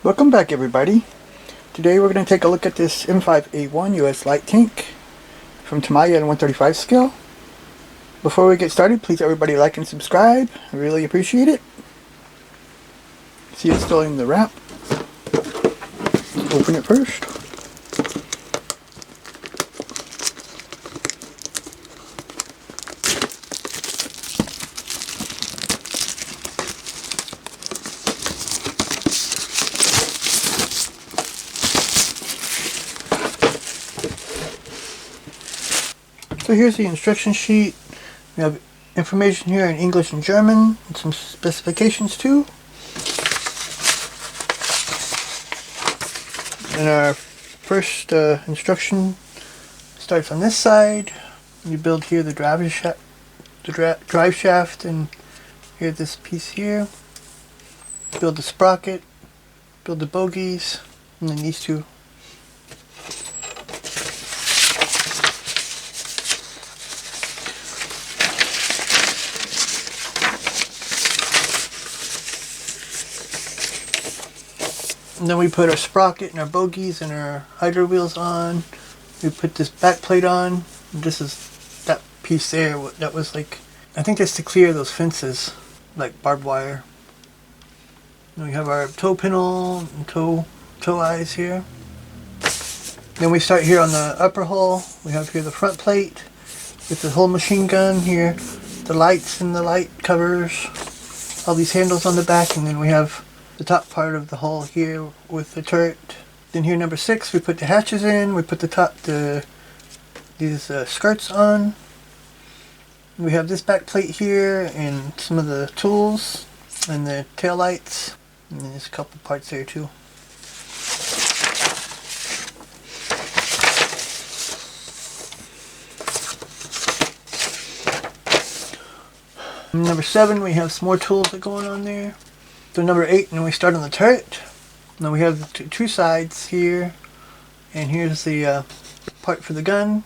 Welcome back, everybody. Today we're going to take a look at this M5A1 US light tank from Tamiya in 135 scale. Before we get started, please everybody like and subscribe. I really appreciate it. See, it's still in the wrap. Let's open it first. So here's the instruction sheet. We have information here in English and German, and some specifications too. And our first instruction starts on this side. You build here the drive shaft, and here this piece here. Build the sprocket, build the bogies, and then these two. And then we put our sprocket and our bogies and our idler wheels on. We put this back plate on. This is that piece there. That was like, I think that's to clear those fences, like barbed wire. And we have our toe pintle and toe eyes here. Then we start here on the upper hull. We have here the front plate with the whole machine gun here, the lights and the light covers, all these handles on the back, and then we have the top part of the hull here with the turret. Then here number 6, we put the hatches in. We put these skirts on. We have this back plate here and some of the tools and the tail lights. And then there's a couple parts there too. Number 7, we have some more tools that are going on there. So number 8, and we start on the turret. Now we have the two sides here, and here's the part for the gun,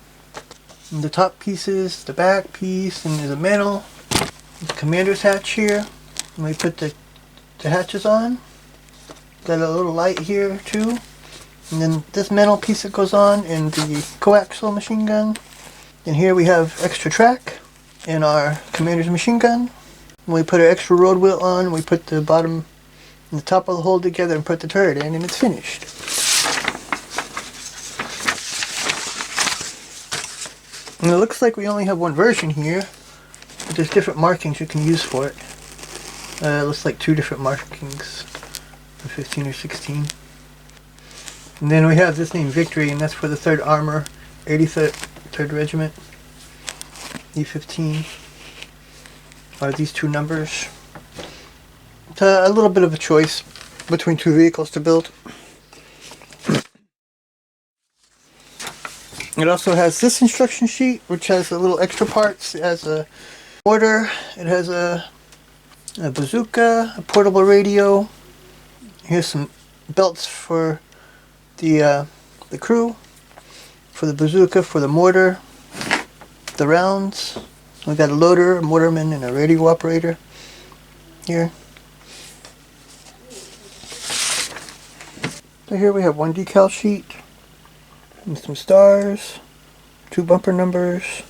and the top pieces, the back piece, and there's a mantle, the commander's hatch here, and we put the hatches on. Got a little light here too, and then this mantle piece that goes on, and the coaxial machine gun. And here we have extra track in our commander's machine gun. When we put our extra road wheel on, we put the bottom and the top of the hole together and put the turret in, and it's finished. And it looks like we only have one version here, but there's different markings you can use for it. It looks like 2 different markings, 15 or 16. And then we have this name Victory, and that's for the 3rd Armor, 83rd Regiment, E15. Are these 2 numbers. It's a little bit of a choice between 2 vehicles to build. It also has this instruction sheet, which has a little extra parts. It has a mortar, it has a bazooka, a portable radio. Here's some belts for the crew, for the bazooka, for the mortar, the rounds. We got a loader, a motorman, and a radio operator here. So here we have one decal sheet and some stars, 2 bumper numbers.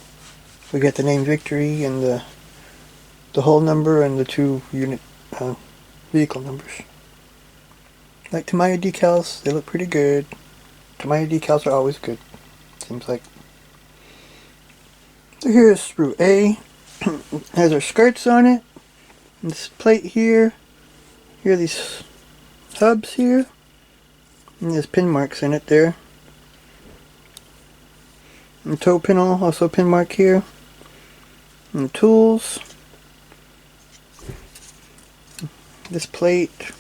We got the name Victory and the whole number and the 2 unit vehicle numbers. Like Tamiya decals, they look pretty good. Tamiya decals are always good, seems like. So here's sprue A. It has our skirts on it. And this plate here. Here are these hubs here. And there's pin marks in it there. And toe pintle, also pin mark here. And tools. This plate.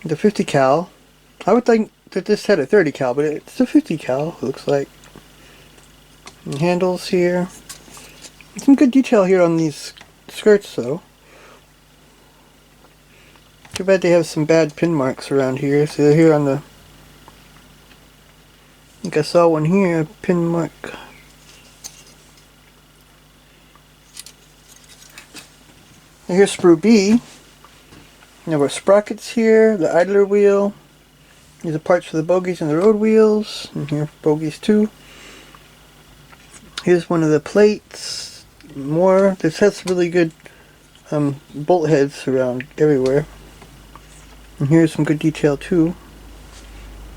The 50 cal. I would think that this had a 30 cal, but it's a 50 cal, it looks like. And handles here. Some good detail here on these skirts though. Too bad they have some bad pin marks around here. So they're here on the, I think I saw one here, a pin mark. And here's sprue B. We have our sprockets here, the idler wheel, These are parts for the bogies and the road wheels, and here for bogies too. Here's one of the plates. More. This has really good bolt heads around everywhere. And here's some good detail too.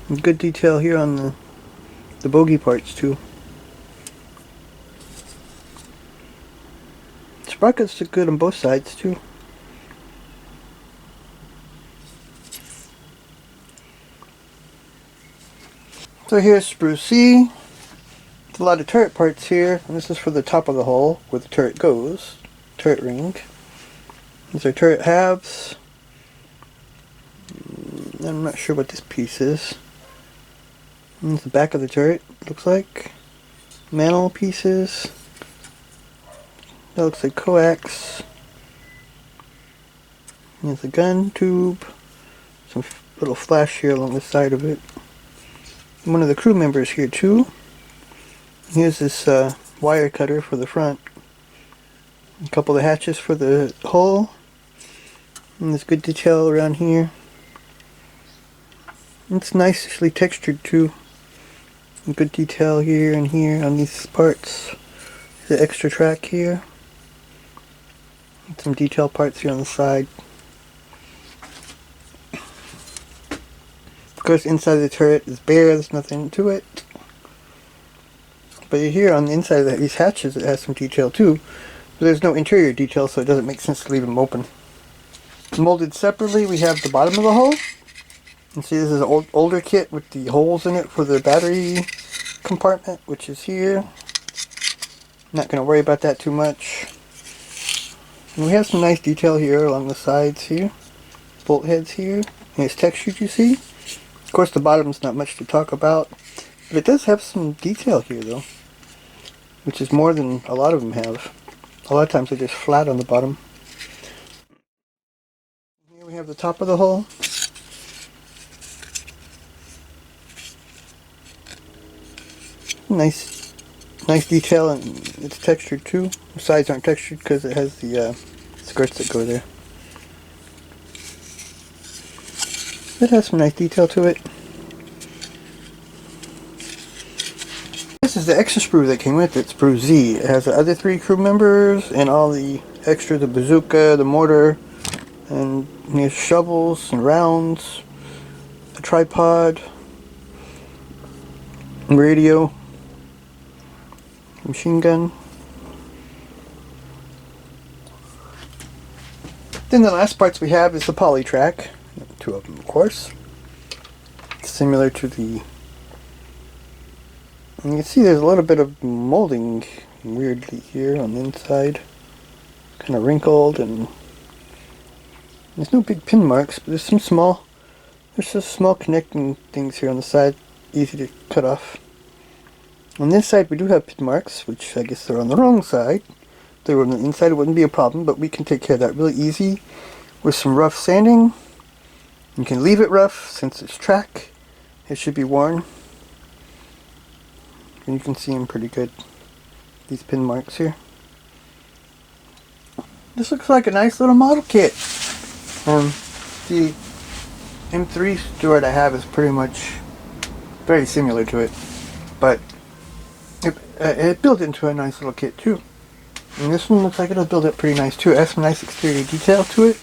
And good detail here on the bogie parts too. Sprockets are good on both sides too. So here's sprue C. There's a lot of turret parts here, and this is for the top of the hull where the turret goes. Turret ring. These are turret halves. I'm not sure what this piece is. And it's the back of the turret, looks like. Mantle pieces. That looks like coax. Here's the gun tube. Some little flash here along the side of it. One of the crew members here too. Here's this wire cutter for the front. A couple of hatches for the hull. And there's good detail around here. It's nicely textured too. And good detail here and here on these parts. The extra track here. And some detail parts here on the side. Of course, inside the turret is bare, there's nothing to it. But here on the inside of these hatches it has some detail too. But there's no interior detail, so it doesn't make sense to leave them open. Molded separately, we have the bottom of the hull. And see, this is an older kit with the holes in it for the battery compartment, which is here. Not going to worry about that too much. And we have some nice detail here along the sides here. Bolt heads here. And it's textured, you see. Of course, the bottom's not much to talk about, but it does have some detail here, though, which is more than a lot of them have. A lot of times they're just flat on the bottom. Here we have the top of the hull. Nice detail, and it's textured too. The sides aren't textured because it has the skirts that go there. It has some nice detail to it. This is the extra sprue that came with it, sprue Z. It has the other 3 crew members and all the extra, the bazooka, the mortar, and here's shovels and rounds, a tripod, radio, machine gun. Then the last parts we have is the poly track. 2 of them, of course. Similar to the... And you can see there's a little bit of molding weirdly here on the inside. Kind of wrinkled, and there's no big pin marks, but there's some small connecting things here on the side, easy to cut off. On this side we do have pin marks, which I guess they're on the wrong side. If they were on the inside it wouldn't be a problem, but we can take care of that really easy with some rough sanding. You can leave it rough since it's track. It should be worn. And you can see them pretty good. These pin marks here. This looks like a nice little model kit. The M3 Stuart I have is pretty much very similar to it, but it built into a nice little kit too. And this one looks like it'll build up pretty nice too. It has some nice exterior detail to it.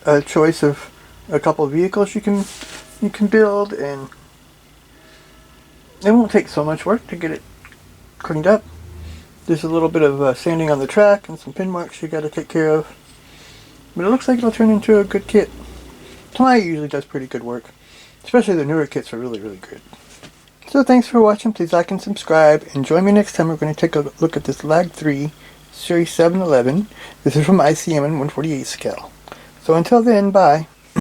A choice of a couple of vehicles you can build, and it won't take so much work to get it cleaned up. There's a little bit of sanding on the track and some pin marks you got to take care of, but it looks like it'll turn into a good kit. Tamiya usually does pretty good work, especially the newer kits are really good. So thanks for watching. Please like and subscribe, and join me next time. We're going to take a look at this Lag 3 Series 711. This is from ICM in 148 scale. So until then, bye.